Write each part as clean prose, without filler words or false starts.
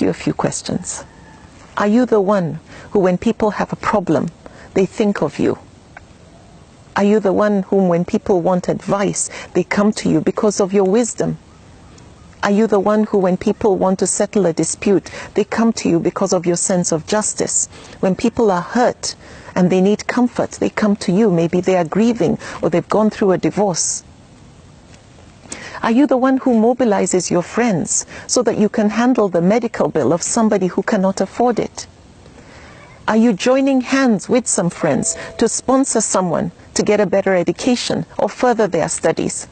you a few questions. Are you the one who, when people have a problem, they think of you? Are you the one whom, when people want advice, they come to you because of your wisdom? Are you the one who, when people want to settle a dispute, they come to you because of your sense of justice? When people are hurt and they need comfort, they come to you. Maybe they are grieving or they've gone through a divorce. Are you the one who mobilizes your friends so that you can handle the medical bill of somebody who cannot afford it? Are you joining hands with some friends to sponsor someone to get a better education or further their studies?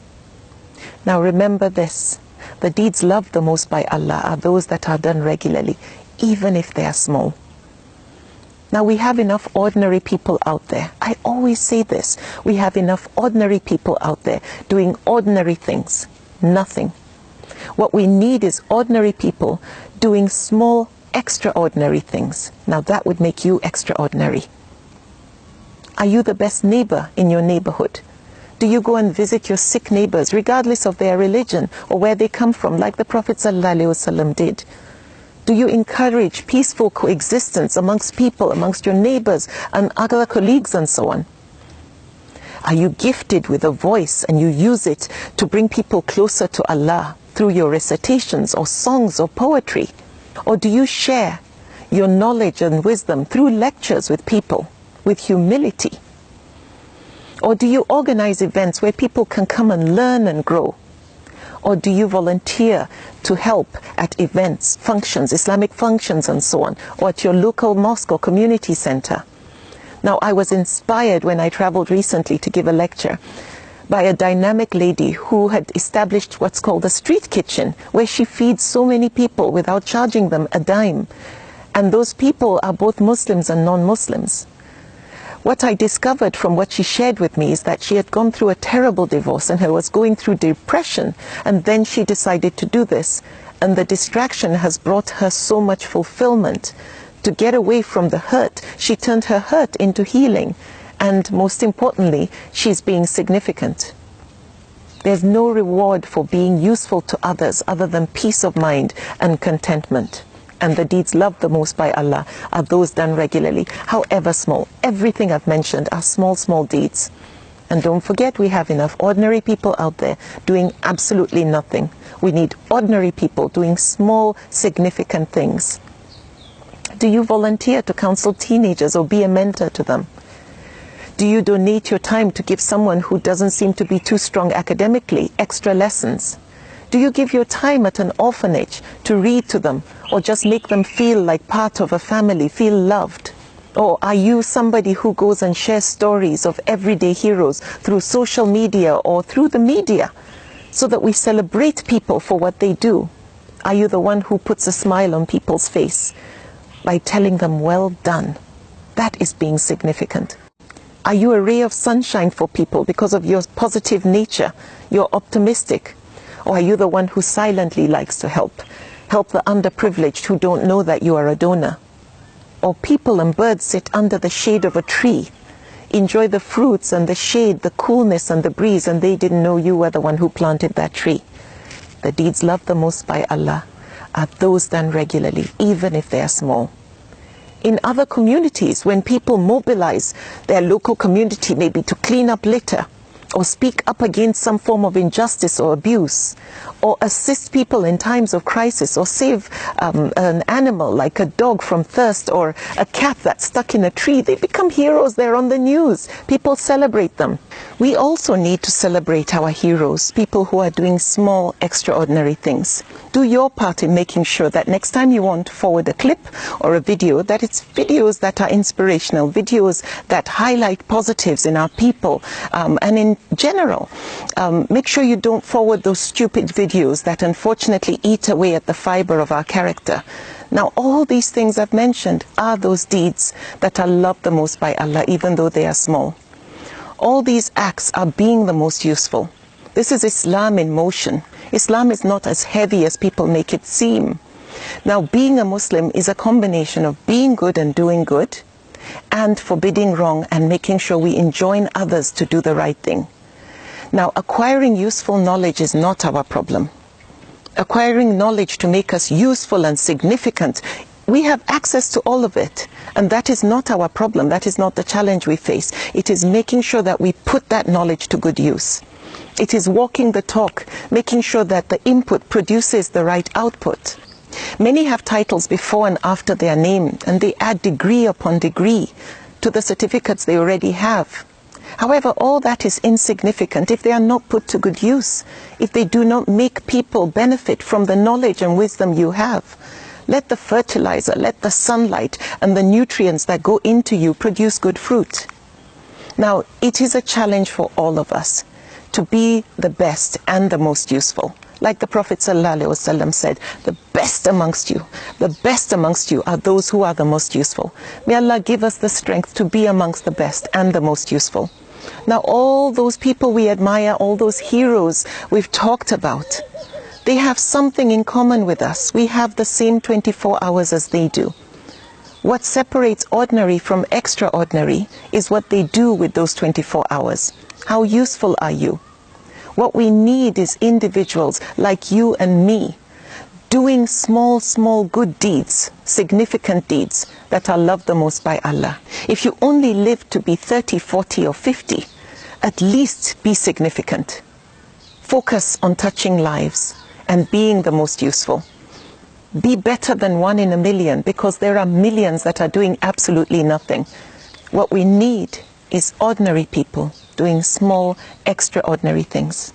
Now remember this, the deeds loved the most by Allah are those that are done regularly, even if they are small. Now we have enough ordinary people out there. I always say this, we have enough ordinary people out there doing ordinary things, nothing. What we need is ordinary people doing small, extraordinary things. Now that would make you extraordinary. Are you the best neighbor in your neighborhood? Do you go and visit your sick neighbors regardless of their religion or where they come from, like the Prophet ﷺ did? Do you encourage peaceful coexistence amongst people, amongst your neighbors and other colleagues and so on? Are you gifted with a voice and you use it to bring people closer to Allah through your recitations or songs or poetry? Or do you share your knowledge and wisdom through lectures with people with humility? Or do you organize events where people can come and learn and grow? Or do you volunteer to help at events, functions, Islamic functions and so on, or at your local mosque or community center? Now, I was inspired when I traveled recently to give a lecture by a dynamic lady who had established what's called a street kitchen, where she feeds so many people without charging them a dime. And those people are both Muslims and non-Muslims. What I discovered from what she shared with me is that she had gone through a terrible divorce and was going through depression, and then she decided to do this. And the distraction has brought her so much fulfillment. To get away from the hurt, she turned her hurt into healing. And most importantly, she's being significant. There's no reward for being useful to others other than peace of mind and contentment. And the deeds loved the most by Allah are those done regularly, however small. Everything I've mentioned are small, small deeds. And don't forget, we have enough ordinary people out there doing absolutely nothing. We need ordinary people doing small, significant things. Do you volunteer to counsel teenagers or be a mentor to them? Do you donate your time to give someone who doesn't seem to be too strong academically extra lessons? Do you give your time at an orphanage to read to them or just make them feel like part of a family, feel loved? Or are you somebody who goes and shares stories of everyday heroes through social media or through the media so that we celebrate people for what they do? Are you the one who puts a smile on people's face by telling them, well done? That is being significant. Are you a ray of sunshine for people because of your positive nature? You're optimistic. Or are you the one who silently likes to help the underprivileged who don't know that you are a donor? Or people and birds sit under the shade of a tree, enjoy the fruits and the shade, the coolness and the breeze, and they didn't know you were the one who planted that tree. The deeds loved the most by Allah are those done regularly, even if they are small. In other communities, when people mobilize their local community maybe to clean up litter, or speak up against some form of injustice or abuse, or assist people in times of crisis, or save an animal like a dog from thirst, or a cat that's stuck in a tree, they become heroes. They're on the news. People celebrate them. We also need to celebrate our heroes, people who are doing small, extraordinary things. Do your part in making sure that next time you want to forward a clip or a video, that it's videos that are inspirational, videos that highlight positives in our people, and in general. Make sure you don't forward those stupid videos that unfortunately eat away at the fiber of our character. Now, all these things I've mentioned are those deeds that are loved the most by Allah, even though they are small. All these acts are being the most useful. This is Islam in motion. Islam is not as heavy as people make it seem. Now, being a Muslim is a combination of being good and doing good, and forbidding wrong and making sure we enjoin others to do the right thing. Now, acquiring useful knowledge is not our problem. acquiring knowledge to make us useful and significant. We have access to all of it, and that is not our problem. That is not the challenge we face. It is making sure that we put that knowledge to good use. It is walking the talk, making sure that the input produces the right output. Many have titles before and after their name, and they add degree upon degree to the certificates they already have. However, all that is insignificant if they are not put to good use, if they do not make people benefit from the knowledge and wisdom you have. Let the fertilizer, let the sunlight and the nutrients that go into you produce good fruit. Now, it is a challenge for all of us to be the best and the most useful. Like the Prophet ﷺ said, the best amongst you are those who are the most useful. May Allah give us the strength to be amongst the best and the most useful. Now, all those people we admire, all those heroes we've talked about, they have something in common with us. We have the same 24 hours as they do. What separates ordinary from extraordinary is what they do with those 24 hours. How useful are you? What we need is individuals like you and me doing small good deeds, significant deeds that are loved the most by Allah. If you only live to be 30, 40 or 50, at least be significant. Focus on touching lives and being the most useful. Be better than 1 in a million, because there are millions that are doing absolutely nothing. What we need is ordinary people doing small, extraordinary things.